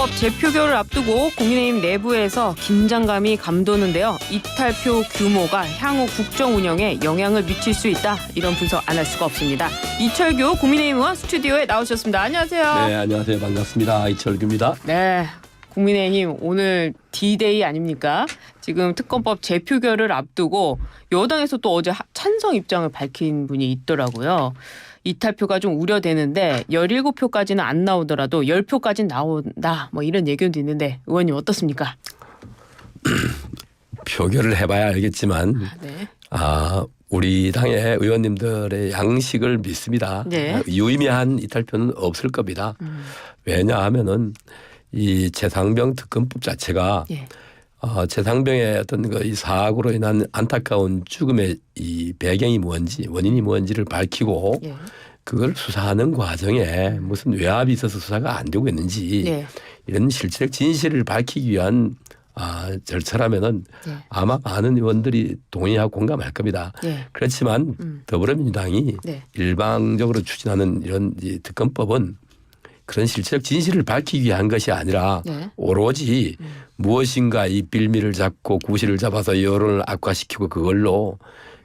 특검법 재표결을 앞두고 국민의힘 내부에서 긴장감이 감도는데요. 이탈표 규모가 향후 국정 운영에 영향을 미칠 수 있다. 이런 분석 안 할 수가 없습니다. 이철규 국민의힘 의원 스튜디오에 나오셨습니다. 안녕하세요. 네, 안녕하세요. 반갑습니다. 이철규입니다. 네, 국민의힘 오늘 D-Day 아닙니까? 지금 특검법 재표결을 앞두고 여당에서 또 어제 찬성 입장을 밝힌 분이 있더라고요. 이탈표가 좀 우려되는데 17표까지는 안 나오더라도 10표까지는 나온다. 뭐 이런 얘기도 있는데 의원님 어떻습니까? 표결을 해봐야 알겠지만 네. 우리 당의 의원님들의 양식을 믿습니다. 네. 유의미한 이탈표는 없을 겁니다. 왜냐하면은 이 최상병 특검법 자체가 예. 최상병의 어떤 이 사고로 인한 안타까운 죽음의 이 배경이 뭔지 원인이 뭔지를 밝히고 예. 그걸 수사하는 과정에 무슨 외압이 있어서 수사가 안 되고 있는지 예. 이런 실체적 진실을 밝히기 위한 절차라면은 예. 아마 많은 의원들이 동의하고 공감할 겁니다. 예. 그렇지만 더불어민주당이 네. 일방적으로 추진하는 이런 이 특검법은 그런 실체적 진실을 밝히기 위한 것이 아니라 네. 오로지 무엇인가 이 빌미를 잡고 구실을 잡아서 여론을 악화시키고 그걸로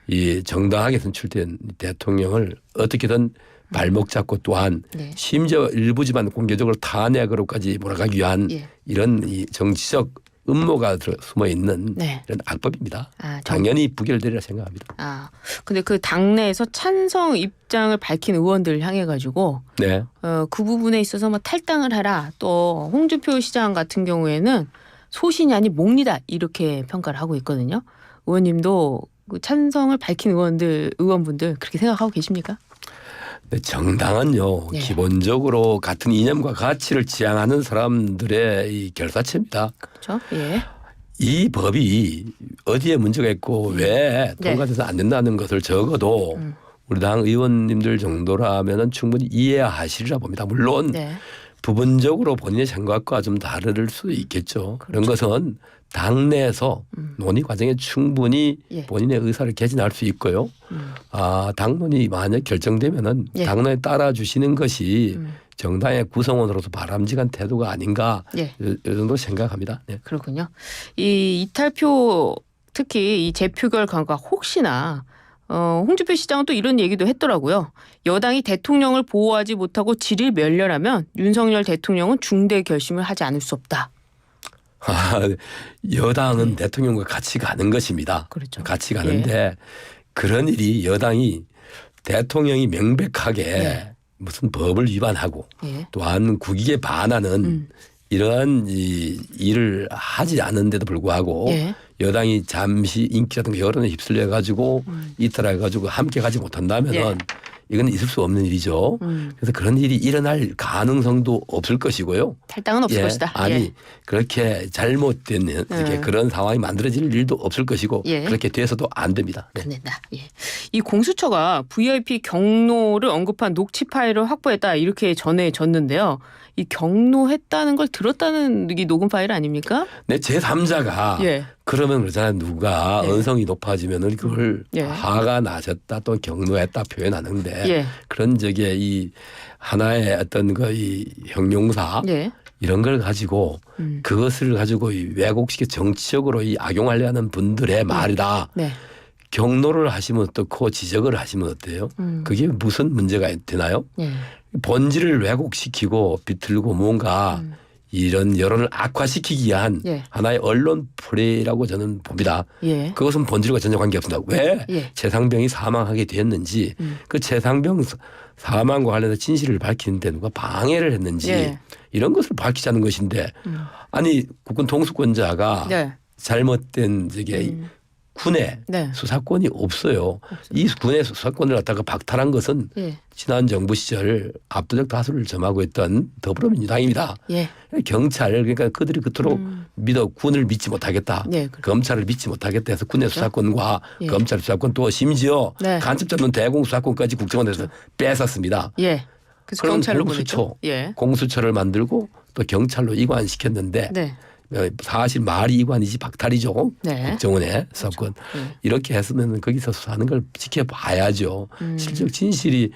이 정당하게 선출된 대통령을 어떻게든 발목 잡고 또한 네. 심지어 일부지만 공개적으로 탄핵으로까지 몰아가기 위한 예. 이런 이 정치적 음모가 숨어 있는 네. 이런 악법입니다. 아, 당연히 부결되리라 생각합니다. 근데 그 당내에서 찬성 입장을 밝힌 의원들 향해 가지고 네. 그 부분에 있어서 뭐 탈당을 하라. 또 홍준표 시장 같은 경우에는 소신이 아닌 몽리다 이렇게 평가를 하고 있거든요. 의원님도 그 찬성을 밝힌 의원분들 그렇게 생각하고 계십니까? 네, 정당은요 네. 기본적으로 같은 이념과 가치를 지향하는 사람들의 이 결사체입니다. 그렇죠. 예. 이 법이 어디에 문제가 있고 왜 통과돼서 안 된다는 것을 적어도 우리 당 의원님들 정도라면은 충분히 이해하시리라 봅니다. 물론 네. 부분적으로 본인의 생각과 좀 다를 수 있겠죠. 그런 것은 당내에서 논의 과정에 충분히 예. 본인의 의사를 개진할 수 있고요. 당론이 만약 결정되면은 예. 당론에 따라 주시는 것이 정당의 구성원으로서 바람직한 태도가 아닌가 예. 이 정도 생각합니다. 네. 그렇군요. 이 이탈표 특히 이 재표결 결과 혹시나 홍준표 시장은 또 이런 얘기도 했더라고요. 여당이 대통령을 보호하지 못하고 질을 멸렬하면 윤석열 대통령은 중대 결심을 하지 않을 수 없다. 여당은 대통령과 같이 가는 것입니다. 그렇죠. 같이 가는데 그런 일이 여당이 대통령이 명백하게 무슨 법을 위반하고 예. 또한 국익에 반하는 이러한 일을 하지 않은데도 불구하고 예. 여당이 잠시 인기라든가 여론에 휩쓸려 가지고 이탈해 가지고 함께 가지 못한다면은 이건 있을 수 없는 일이죠. 그래서 그런 일이 일어날 가능성도 없을 것이고요. 탈당은 없을 것이다. 아니 그렇게 잘못된 이렇게 그런 상황이 만들어질 일도 없을 것이고 그렇게 돼서도 안 됩니다. 네. 안 된다. 예. 이 공수처가 VIP 경로를 언급한 녹취 파일을 확보했다 이렇게 전해졌는데요. 이 경로했다는 걸 들었다는 이 녹음 파일 아닙니까? 네, 제3자가 그러면 그러잖아요. 누가 언성이 높아지면은 그걸 화가 나셨다 또 경로했다 표현하는데 그런 적에 이 하나의 어떤 이 형용사 이런 걸 가지고 그것을 가지고 이 왜곡시켜 정치적으로 이 악용하려는 분들의 말이다. 경로를 하시면 어떻고 지적을 하시면 어때요? 그게 무슨 문제가 되나요? 본질을 왜곡시키고 비틀고 뭔가 이런 여론을 악화시키기 위한 하나의 언론 플레이라고 저는 봅니다. 그것은 본질과 전혀 관계없습니다. 왜 최상병이 사망하게 됐는지 그 최상병 사망과 관련해서 진실을 밝히는데 누가 방해를 했는지 이런 것을 밝히자는 것인데 아니 국군 통수권자가 잘못된 군의 수사권이 없어요. 이 군의 수사권을 갖다가 박탈한 것은 지난 정부 시절 압도적 다수를 점하고 있던 더불어민주당입니다. 경찰 그러니까 그들이 그토록 믿어 군을 믿지 못하겠다. 검찰을 믿지 못하겠다 해서 군의 수사권과 검찰 수사권 또 심지어 간첩 대공 수사권까지 국정원에서 뺏었습니다. 그래서 그럼 경찰로 공수처를 만들고 또 경찰로 이관시켰는데 사실 말이 이관이지 박탈이죠. 국정원의 수사권. 이렇게 했으면 거기서 수사하는 걸 지켜봐야죠. 실적 진실이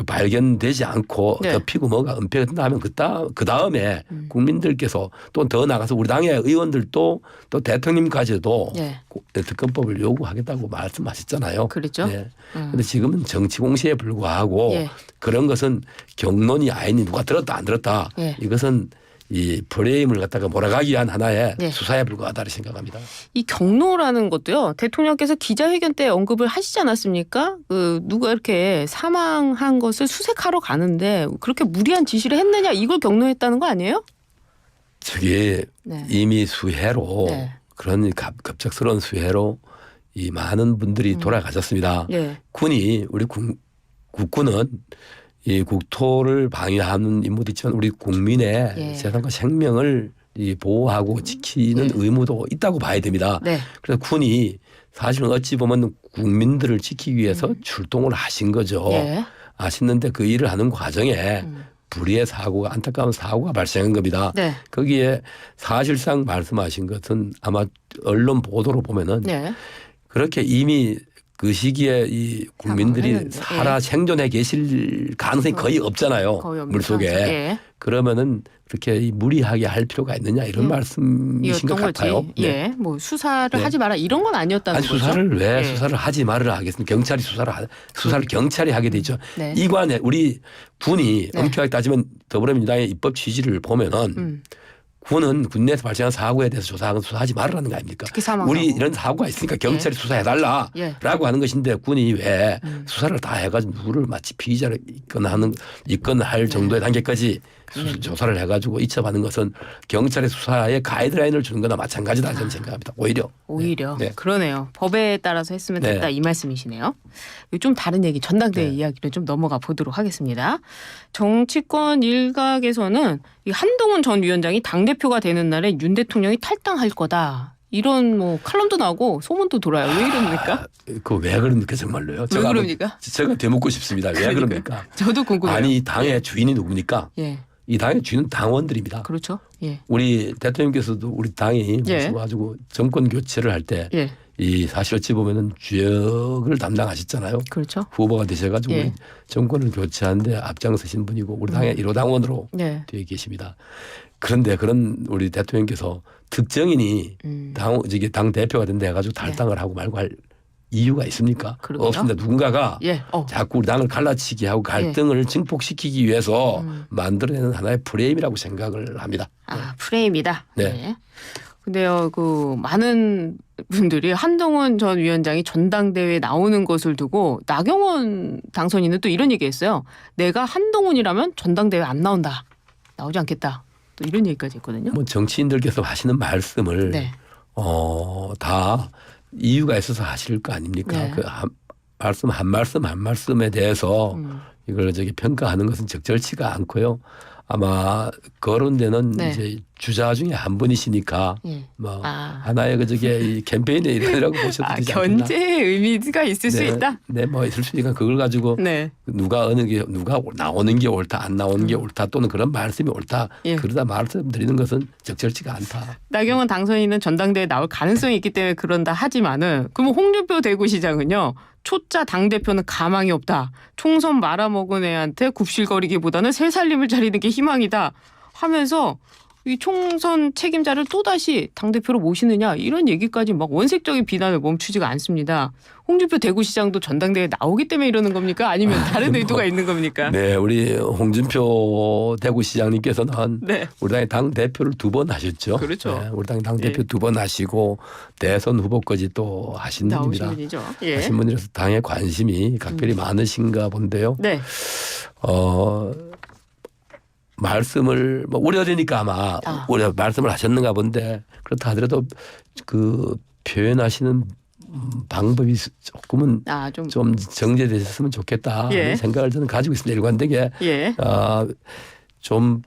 발견되지 않고 네. 덮이고 뭐가 은폐가 된다면 그 다음에 국민들께서 또 더 나가서 우리 당의 의원들도 또 대통령까지도 네. 특검법을 요구하겠다고 말씀하셨잖아요. 그렇죠. 네. 그런데 지금은 정치 공시에 불과하고 예. 그런 것은 경론이 아니니 누가 들었다 안 들었다. 예. 이것은 이 프레임을 갖다가 몰아가기 위한 하나의 예. 수사에 불과하다고 생각합니다. 이 경로라는 것도요. 대통령께서 기자회견 때 언급을 하시지 않았습니까? 누가 이렇게 사망한 것을 수색하러 가는데 그렇게 무리한 지시를 했느냐 이걸 경로했다는 거 아니에요? 저게 네. 이미 수해로 네. 그런 갑작스러운 수해로 이 많은 분들이 돌아가셨습니다. 예. 군이 우리 국군은 이 국토를 방위하는 임무도 있지만 우리 국민의 예. 재산과 생명을 이 보호하고 지키는 의무도 있다고 봐야 됩니다. 네. 그래서 군이 사실은 어찌 보면 국민들을 지키기 위해서 출동을 하신 거죠. 예. 하시는데 그 일을 하는 과정에 불의의 사고가 안타까운 사고가 발생한 겁니다. 네. 거기에 사실상 말씀하신 것은 아마 언론 보도로 보면은 네. 그렇게 이미 그 시기에 이 국민들이 살아 예. 생존해 계실 가능성이 거의 없잖아요. 거의 없는 물속에. 예. 그러면은 그렇게 무리하게 할 필요가 있느냐 이런 말씀이신 것 같아요. 네. 예. 뭐 수사를 하지 마라 이런 건 아니었다는 아니, 거죠. 수사를 왜 예. 수사를 하지 말을 하겠습니까? 경찰이 수사를 경찰이 하게 되죠. 네. 이관에 우리 군이 네. 엄격하게 따지면 더불어민주당의 입법 취지를 보면은 군은 군내에서 발생한 사고에 대해서 수사하지 말라는 거 아닙니까? 특히 사망사고. 우리 이런 사고가 있으니까 경찰이 수사해달라라고 예. 하는 것인데 군이 왜 수사를 다 해가지고 누구를 마치 피의자를 입건할 정도의 단계까지 조사를 해가지고 이첩하는 것은 경찰의 수사에 가이드라인을 주는 거나 마찬가지다 저는 생각합니다. 오히려. 네. 그러네요. 법에 따라서 했으면 됐다 네. 이 말씀이시네요. 좀 다른 얘기 전당대회 네. 이야기를 좀 넘어가 보도록 하겠습니다. 정치권 일각에서는 이 한동훈 전 위원장이 당대표가 되는 날에 윤 대통령이 탈당할 거다. 이런 뭐 칼럼도 나고 소문도 돌아요. 왜 이럽니까? 그 왜 그럽니까 정말로요? 왜 그럽니까? 제가 되묻고 싶습니다. 왜 그럽니까? 저도 궁금해요. 아니 이 당의 주인이 누굽니까? 예. 이 당의 주인은 당원들입니다. 그렇죠. 예. 우리 대통령께서도 우리 당이 예. 모셔가지고 정권 교체를 할 때 예. 이 사실 어찌 보면은 주역을 담당하셨잖아요. 그렇죠. 후보가 되셔가지고 예. 우리 정권을 교체하는데 앞장서신 분이고 우리 당의 1호 당원으로 예. 되어 계십니다. 그런데 그런 우리 대통령께서 특정인이 당 대표가 된다 해가지고 탈당을 하고 말고 할 이유가 있습니까? 그러게요. 없습니다. 누군가가 예. 자꾸 우리 당을 갈라치게 하고 갈등을 증폭시키기 위해서 만들어내는 하나의 프레임이라고 생각을 합니다. 아, 프레임이다. 네. 네. 근데요, 많은 분들이 한동훈 전 위원장이 전당대회에 나오는 것을 두고 나경원 당선인은 또 이런 얘기했어요. 내가 한동훈이라면 전당대회 안 나온다. 나오지 않겠다. 또 이런 얘기까지 했거든요. 뭐 정치인들께서 하시는 말씀을 네. 다 이유가 있어서 하실 거 아닙니까? 네. 그 한 말씀에 대해서 이걸 평가하는 것은 적절치가 않고요. 아마 그런 데는 네. 이제 주자 중에 한 분이시니까 예. 뭐 하나의 이 캠페인의 일환이라고 보셔도 되지 않겠나. 견제의 의미가 있을 수 있다. 네, 뭐 있을 수 있으니까 그걸 가지고 네. 누가 나오는 게 옳다, 안 나오는 게 옳다, 또는 그런 말씀이 옳다. 예. 그러다 말씀드리는 것은 적절치가 않다. 나경원 당선인은 전당대회에 나올 가능성이 있기 때문에 그런다 하지만은 그러면 홍준표 대구시장은요. 초짜 당대표는 가망이 없다. 총선 말아먹은 애한테 굽실거리기보다는 새 살림을 차리는 게 희망이다 하면서 이 총선 책임자를 또다시 당대표로 모시느냐 이런 얘기까지 막 원색적인 비난을 멈추지가 않습니다. 홍준표 대구시장도 전당대회에 나오기 때문에 이러는 겁니까? 아니면 다른 의도가 있는 겁니까? 네, 우리 홍준표 대구시장님께서는 네. 우리 당의 당대표를 2번 하셨죠. 그렇죠. 네, 우리 당 당대표 예. 2번 하시고 대선 후보까지 또 하신 분입니다. 나오신 분이죠. 예. 하신 분이라서 당에 관심이 각별히 많으신가 본데요. 네. 말씀을 우려되니까 아마 말씀을 하셨는가 본데 그렇다 하더라도 그 표현하시는 방법이 조금은 좀 정제되셨으면 좋겠다 하는 생각을 저는 가지고 있습니다. 일관되게 좀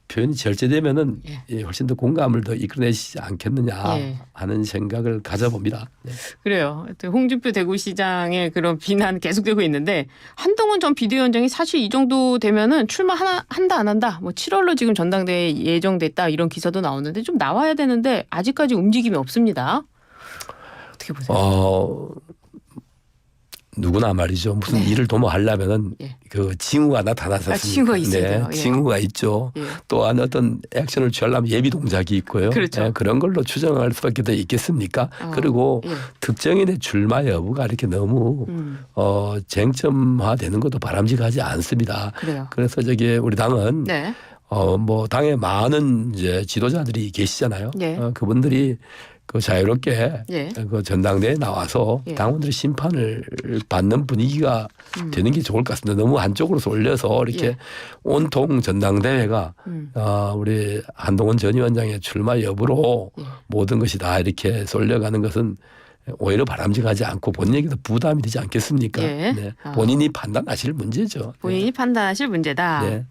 표현이 절제되면은 훨씬 더 공감을 더 이끌어내시지 않겠느냐 하는 생각을 가져봅니다. 네. 그래요. 홍준표 대구시장의 그런 비난 계속되고 있는데 한동훈 전 비대위원장이 사실 이 정도 되면은 출마한다 안 한다. 뭐 7월로 지금 전당대회 예정됐다 이런 기사도 나오는데 좀 나와야 되는데 아직까지 움직임이 없습니다. 어떻게 보세요? 누구나 말이죠. 무슨 일을 도모하려면은 그 징후가 나타나서 징후가 있어요. 네, 징후가 있죠. 또한 어떤 액션을 취하려면 예비 동작이 있고요. 그렇죠. 네, 그런 걸로 추정할 수밖에 더 있겠습니까? 그리고 특정인의 출마 여부가 이렇게 너무 쟁점화되는 것도 바람직하지 않습니다. 그래요. 그래서 우리 당은 뭐 당에 많은 이제 지도자들이 계시잖아요. 그분들이 그 자유롭게 그 전당대회에 나와서 당원들의 심판을 받는 분위기가 되는 게 좋을 것 같습니다. 너무 한쪽으로 쏠려서 이렇게 온통 전당대회가 우리 한동훈 전 위원장의 출마 여부로 모든 것이 다 이렇게 쏠려가는 것은 오히려 바람직하지 않고 본인에게도 부담이 되지 않겠습니까? 네. 본인이 판단하실 문제죠. 본인이 판단하실 문제다.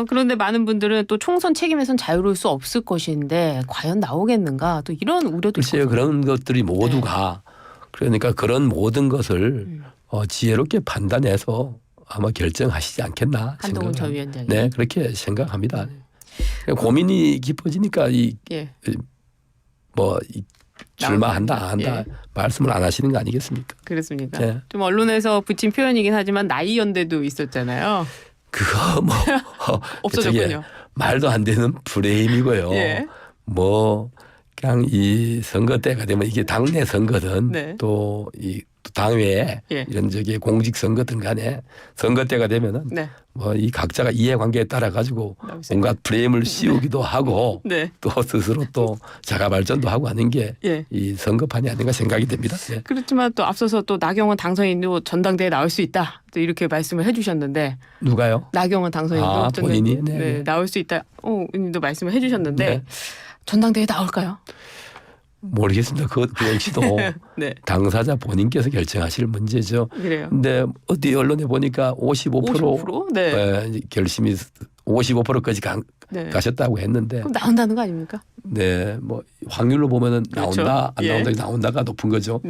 그런데 많은 분들은 또 총선 책임에선 자유로울 수 없을 것인데 과연 나오겠는가 또 이런 우려도 글쎄요. 있거든요. 그런 것들이 모두가 그러니까 그런 모든 것을 지혜롭게 판단해서 아마 결정하시지 않겠나 한동훈 전 위원장이. 네, 그렇게 생각합니다. 고민이 깊어지니까 출마한다 안 한다 말씀을 안 하시는 거 아니겠습니까? 그렇습니까? 좀 언론에서 붙인 표현이긴 하지만 나이 연대도 있었잖아요. 그거 뭐 없어졌군요. 말도 안 되는 프레임이고요. 뭐 그냥 이 선거 때가 되면 이게 당내 선거든 또 이 당외에 이런 공직 선거든 간에 선거 때가 되면은 뭐 이 각자가 이해관계에 따라 가지고 온갖 프레임을 씌우기도 하고 또 스스로 또 자가 발전도 하고 하는 게 이 선거판이 아닌가 생각이 됩니다. 그렇지만 또 앞서서 또 나경원 당선인도 전당대회에 나올 수 있다. 또 이렇게 말씀을 해주셨는데 누가요? 나경원 당선인도 본인이 나올 수 있다. 의원님도 말씀을 해주셨는데 전당대회에 나올까요? 모르겠습니다. 그 역시도 당사자 본인께서 결정하실 문제죠. 그런데 어디 언론에 보니까 55% 결심이 55%까지 가셨다고 했는데. 그럼 나온다는 거 아닙니까? 네, 뭐 확률로 보면은 나온다, 안 나온다, 나온다가 높은 거죠.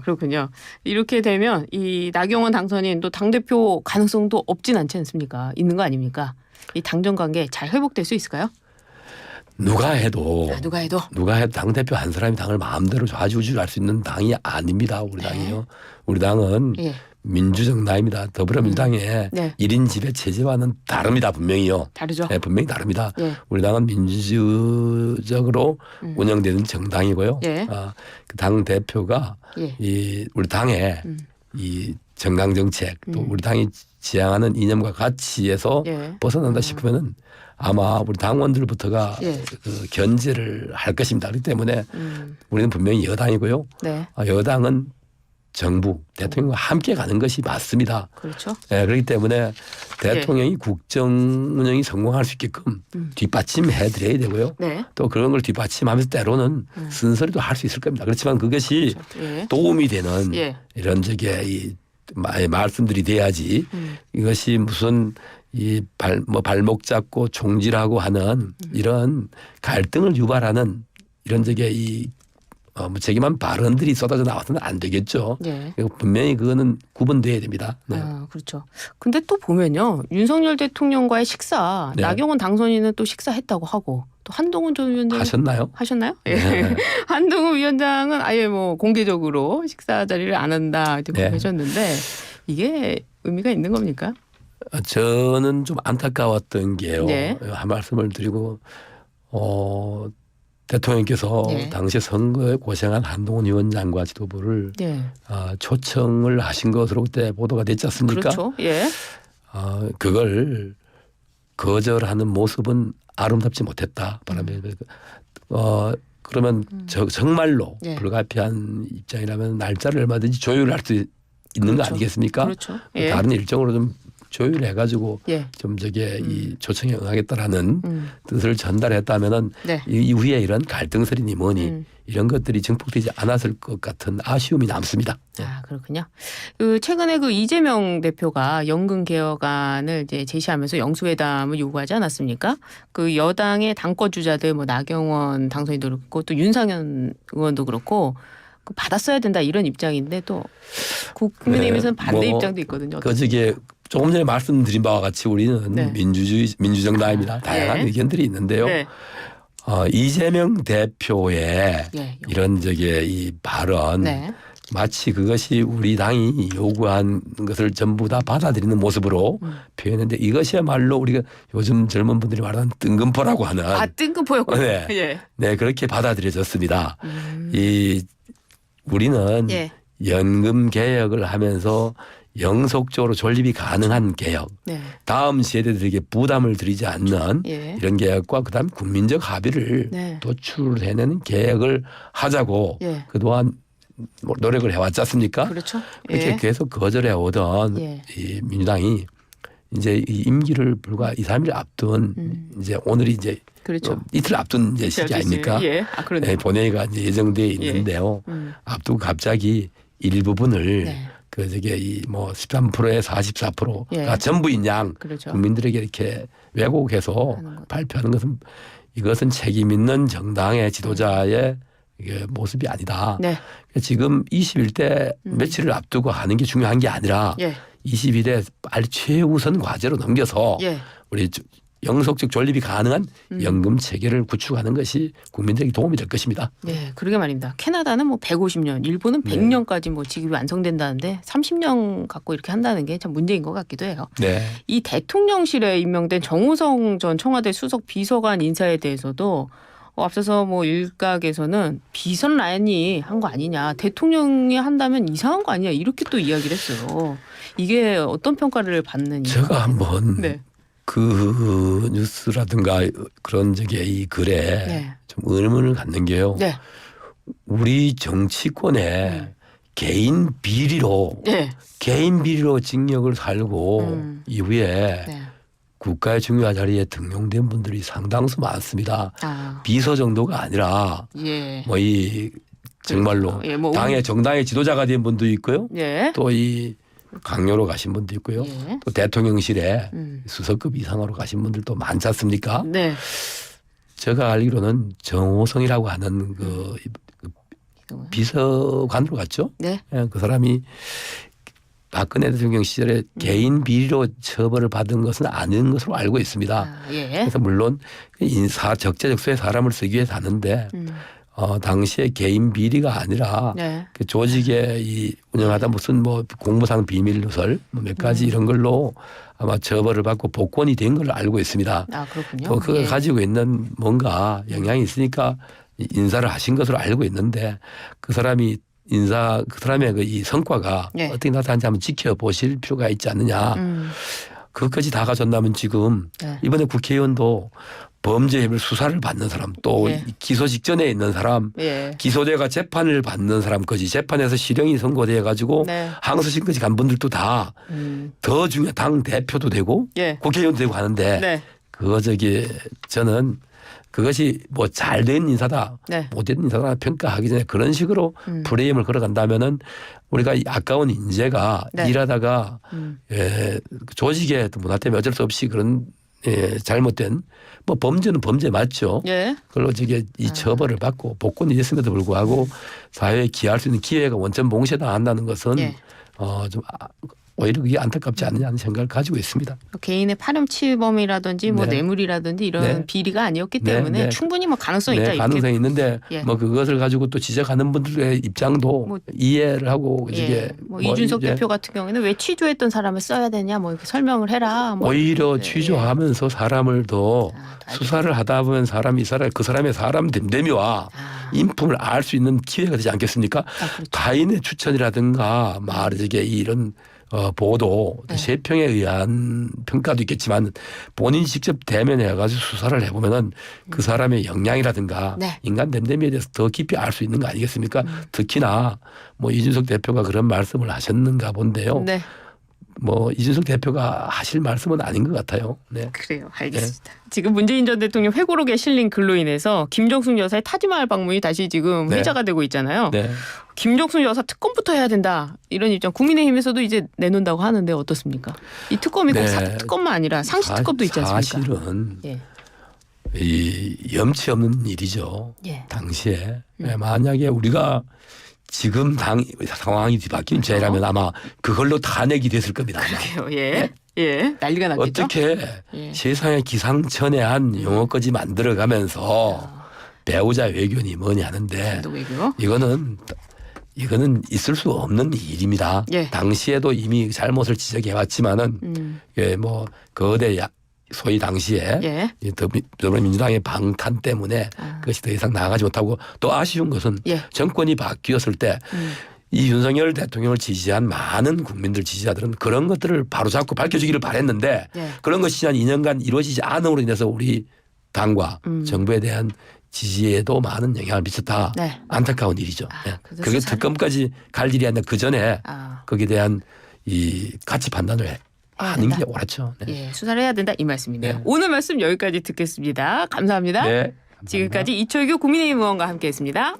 그렇군요. 이렇게 되면 이 나경원 당선인 또 당대표 가능성도 없진 않지 않습니까? 있는 거 아닙니까? 이 당정 관계 잘 회복될 수 있을까요? 누가 해도 당대표 한 사람이 당을 마음대로 좌지우지할 수 있는 당이 아닙니다. 우리 당이요. 우리 당은 민주정당입니다. 더불어민주당의 1인 지배 체제와는 다릅니다. 분명히요. 다르죠. 네, 분명히 다릅니다. 우리 당은 민주적으로 운영되는 정당이고요. 그 당 대표가 우리 당의 이 정당 정책 또 우리 당이 지향하는 이념과 가치에서 벗어난다 싶으면은 아마 우리 당원들부터가 그 견제를 할 것입니다. 그렇기 때문에 우리는 분명히 여당이고요. 여당은 정부, 대통령과 함께 가는 것이 맞습니다. 그렇죠. 그렇기 때문에 대통령이 국정 운영이 성공할 수 있게끔 뒷받침해 드려야 되고요. 또 그런 걸 뒷받침하면서 때로는 쓴소리도 할 수 있을 겁니다. 그렇지만 그것이 도움이 되는 이런 이 말씀들이 돼야지 이것이 무슨 발목 잡고 총질하고 하는 이런 갈등을 유발하는 이런 무책임한 발언들이 쏟아져 나와서는 안 되겠죠. 분명히 그거는 구분돼야 됩니다. 그렇죠. 근데 또 보면요. 윤석열 대통령과의 식사, 나경원 당선인은 또 식사했다고 하고 또 한동훈 전 위원장 하셨나요? 한동훈 위원장은 아예 뭐 공개적으로 식사 자리를 안 한다 이렇게 하셨는데 이게 의미가 있는 겁니까? 저는 좀 안타까웠던 게요. 한 말씀을 드리고 대통령께서 당시 선거에 고생한 한동훈 위원장과 지도부를 초청을 하신 것으로 그때 보도가 됐지 않습니까? 그렇죠. 그걸 거절하는 모습은 아름답지 못했다. 그러면 정말로 불가피한 입장이라면 날짜를 얼마든지 조율할 수 있는 거 아니겠습니까? 다른 일정으로 좀 조율해가지고 좀 이 초청에 응하겠다라는 뜻을 전달했다면은 이후에 이런 갈등설이니 뭐니 이런 것들이 증폭되지 않았을 것 같은 아쉬움이 남습니다. 그렇군요. 최근에 이재명 대표가 연금 개혁안을 이제 제시하면서 영수회담을 요구하지 않았습니까? 그 여당의 당권 주자들 뭐 나경원 당선인도 그렇고 또 윤상현 의원도 그렇고 받았어야 된다 이런 입장인데 또 국민의힘에서는 반대 입장도 있거든요. 조금 전에 말씀드린 바와 같이 우리는 민주정당입니다. 다양한 의견들이 있는데요. 이재명 대표의 이런 이 발언 마치 그것이 우리 당이 요구한 것을 전부 다 받아들이는 모습으로 표현했는데 이것이야말로 우리가 요즘 젊은 분들이 말하는 뜬금포라고 하는 뜬금포였군요. 네, 예. 네 그렇게 받아들여졌습니다. 우리는 예. 연금 개혁을 하면서 영속적으로 존립이 가능한 개혁, 네. 다음 세대들에게 부담을 드리지 않는 예. 이런 개혁과 그다음 국민적 합의를 네. 도출해내는 개혁을 하자고 예. 그동안 노력을 해왔지 않습니까? 그렇죠. 그렇게 예. 계속 거절해 오던 예. 이 민주당이 이제 이 임기를 불과 2, 3일 앞둔 이제 오늘이 이제 그렇죠. 이틀 앞둔 이제 시기 아닙니까? 예. 네. 본회의가 이제 예정돼 있는데요. 앞두고 갑자기 일부분을 네. 그 저게 이 뭐 13%에 44%가 예. 전부인 양 그렇죠. 국민들에게 이렇게 왜곡해서 발표하는 것은 이것은 책임 있는 정당의 지도자의 이게 모습이 아니다. 네. 지금 21대 며칠을 앞두고 하는 게 중요한 게 아니라 예. 22대 빨리 최우선 과제로 넘겨서 예. 우리 영속적 존립이 가능한 연금 체계를 구축하는 것이 국민들에게 도움이 될 것입니다. 네, 그러게 말입니다. 캐나다는 뭐 150년, 일본은 100년까지 뭐 지급이 완성된다는데 30년 갖고 이렇게 한다는 게 참 문제인 것 같기도 해요. 네. 이 대통령실에 임명된 정호성 전 청와대 수석 비서관 인사에 대해서도 앞서서 뭐 일각에서는 비선 라인이 한 거 아니냐, 대통령이 한다면 이상한 거 아니냐 이렇게 또 이야기를 했어요. 이게 어떤 평가를 받느냐. 제가 한번 네. 그 뉴스라든가 그런 적에 이 글에 네. 좀 의문을 갖는 게요. 네. 우리 정치권에 개인 비리로 징역을 살고 이후에 네. 국가의 중요한 자리에 등용된 분들이 상당수 많습니다. 비서 정도가 아니라 예. 뭐 이 정말로 예, 뭐 정당의 지도자가 된 분도 있고요. 예. 또 이 강요로 가신 분도 있고요. 예. 또 대통령실에 수석급 이상으로 가신 분들도 많지 않습니까? 네. 제가 알기로는 정호성이라고 하는 그 비서관으로 갔죠. 네. 그 사람이 박근혜 대통령 시절에 개인 비리로 처벌을 받은 것은 아닌 것으로 알고 있습니다. 예. 그래서 물론 적재적소에 사람을 쓰기 위해서 하는데 당시에 개인 비리가 아니라 네. 그 조직에 이 운영하다 무슨 뭐 공무상 비밀 누설 몇 가지 이런 걸로 아마 처벌을 받고 복권이 된 걸로 알고 있습니다. 그렇군요. 또 그걸 가지고 있는 뭔가 영향이 있으니까 인사를 하신 것으로 알고 있는데 그 사람의 그 이 성과가 어떻게 나타나는지 한번 지켜보실 필요가 있지 않느냐. 그것까지 다 가졌다면 지금 이번에 국회의원도 범죄 수사를 받는 사람 또 기소 직전에 있는 사람 기소돼가 재판을 받는 사람까지 재판에서 실형이 선고돼 가지고 항소심까지 간 분들도 다 더 중요한 당 대표도 되고 국회의원도 되고 하는데 그거 저는 그것이 뭐 잘된 인사다 못된 인사다 평가하기 전에 그런 식으로 프레임을 걸어간다면은 우리가 이 아까운 인재가 일하다가 조직의 문화 때문에 어쩔 수 없이 그런 잘못된 뭐 범죄는 범죄 맞죠. 그걸로 이 처벌을 받고 복권이 됐음에도 불구하고 사회에 기여할 수 있는 기회가 원천 봉쇄당한다는 것은 좀 오히려 그게 안타깝지 않느냐는 생각을 가지고 있습니다. 개인의 파렴치범이라든지 뭐 뇌물이라든지 이런 비리가 아니었기 때문에 충분히 뭐 가능성이 있다. 가능성이 있는데 뭐 그것을 가지고 또 지적하는 분들의 입장도 뭐 이해를 하고 이게 뭐 이준석 대표 같은 경우에는 왜 취조했던 사람을 써야 되냐 뭐 이렇게 설명을 해라. 뭐 오히려 취조하면서 사람을 더 수사를 하다 보면 그 사람의 사람 됨됨이와 인품을 알 수 있는 기회가 되지 않겠습니까? 그렇죠. 타인의 추천이라든가 말이게 이런 보도 세평에 의한 평가도 있겠지만 본인이 직접 대면해 가지고 수사를 해보면은 그 사람의 역량이라든가 인간 됨됨이에 대해서 더 깊이 알 수 있는 거 아니겠습니까? 특히나 뭐 이준석 대표가 그런 말씀을 하셨는가 본데요. 뭐 이준석 대표가 하실 말씀은 아닌 것 같아요. 그래요. 알겠습니다. 지금 문재인 전 대통령 회고록에 실린 글로 인해서 김정숙 여사의 타지마할 방문이 다시 지금 회자가 되고 있잖아요. 김정숙 여사 특검부터 해야 된다. 이런 입장 국민의힘에서도 이제 내놓는다고 하는데 어떻습니까? 이 특검이 꼭 사특검만 아니라 상시특검도 있지 않습니까? 사실은 이 염치 없는 일이죠. 당시에 만약에 우리가 지금 상황이 뒤바뀐 죄라면 아마 그걸로 탄핵이 됐을 겁니다. 그러게요. 난리가 났겠죠. 어떻게 세상에 기상천외한 용어까지 만들어가면서 배우자 외교니 뭐니 하는데 이거는 이거는 있을 수 없는 일입니다. 예. 당시에도 이미 잘못을 지적해왔지만은 뭐 거대 소위 당시에 예. 더불어민주당의 방탄 때문에 그것이 더 이상 나아가지 못하고 또 아쉬운 것은 예. 정권이 바뀌었을 때 이 윤석열 대통령을 지지한 많은 국민들 지지자들은 그런 것들을 바로잡고 밝혀주기를 바랬는데 예. 그런 것이 지난 2년간 이루어지지 않음으로 인해서 우리 당과 정부에 대한 지지에도 많은 영향을 미쳤다. 네. 안타까운 일이죠. 그게 특검까지 갈 일이 아니라 그 전에 거기에 대한 이 가치 판단을 하는 게 옳았죠. 네. 예, 수사를 해야 된다 이 말씀이네요. 네. 오늘 말씀 여기까지 듣겠습니다. 감사합니다. 네, 감사합니다. 지금까지 이철규 국민의힘 의원과 함께했습니다.